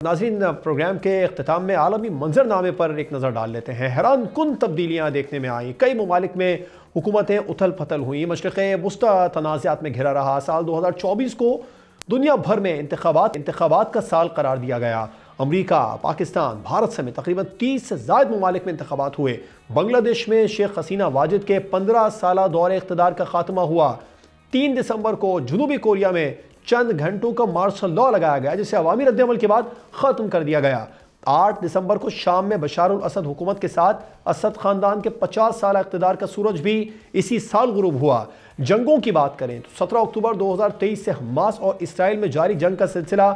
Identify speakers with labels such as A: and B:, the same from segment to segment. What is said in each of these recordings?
A: नाज़रीन, प्रोग्राम के इख्तिताम में आलमी मंजरनामे पर एक नज़र डाल लेते हैं। हैरान कुन तब्दीलियाँ देखने में आई। कई ममालिक में हुकूमतें उथल पुथल हुई, मशरिक़ वुस्ता तनाज़ात में घिरा रहा। साल 2024 को दुनिया भर में इंतखाबात का साल करार दिया गया। अमरीका, पाकिस्तान, भारत समेत तकरीबन 30 से ज़ायद ममालिक में इंतखाबात हुए। बांग्लादेश में शेख हसीना वाजिद के 15 साला दौरे इक़्तिदार का खात्मा हुआ। 3 दिसंबर को जनूबी कोरिया में चंद घंटों का मार्शल लॉ लगाया गया, जिसे अवामी रद्द-ए-अमल के बाद ख़त्म कर दिया गया। 8 दिसंबर को शाम में बशार अल असद हुकूमत के साथ असद ख़ानदान के 50 साल इक़्तिदार का सूरज भी इसी साल गुरूब हुआ। जंगों की बात करें तो 17 अक्टूबर 2023 से हमास और इसराइल में जारी जंग का सिलसिला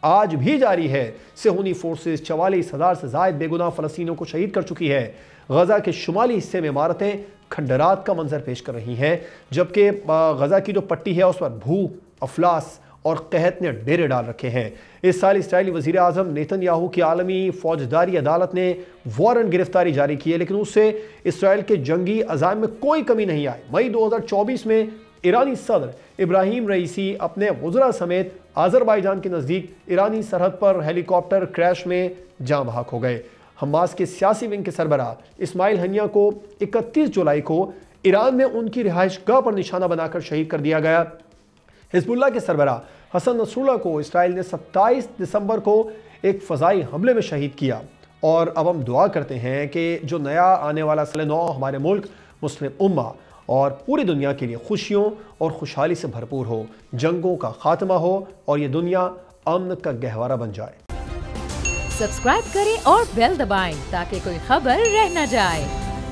A: आज भी जारी है। सेहूनी फोर्सेस 44,000 से ज़ायद बेगुनाह फ़लस्तीनियों को शहीद कर चुकी है। गज़ा के शुमाली हिस्से में इमारतें खंडरात का मंजर पेश कर रही हैं, जबकि गज़ा की जो पट्टी है उस पर भूख, अफलास और कहत ने डेरे डाल रखे हैं। इस साल इस्राएली वज़ीर आज़म नेतन्याहू की आलमी फौजदारी अदालत ने वारंट गिरफ्तारी जारी की है, लेकिन उससे इसराइल के जंगी अज़ाम में कोई कमी नहीं आई। मई 2024 में ईरानी सदर इब्राहिम रईसी अपने वज़रा समेत आज़रबाईजान के नज़दीक ईरानी सरहद पर हेलीकॉप्टर क्रैश में जाँ बहक हो गए। हमास के सियासी विंग के सरबराह इस्माइल हनिया को 31 जुलाई को ईरान में उनकी रिहाइशगाह पर निशाना बनाकर शहीद कर दिया गया। हिज़्बुल्लाह के सरबराह हसन नसरुल्लाह को इसराइल ने 27 दिसंबर को एक फ़ज़ाई हमले में शहीद किया। और अब हम दुआ करते हैं कि जो नया आने वाला साल नौ हमारे मुल्क, मुस्लिम उम्मा और पूरी दुनिया के लिए खुशियों और खुशहाली से भरपूर हो, जंगों का खात्मा हो और ये दुनिया अमन का गहवारा बन जाए।
B: सब्सक्राइब करें और बेल दबाएं ताकि कोई खबर रह न जाए।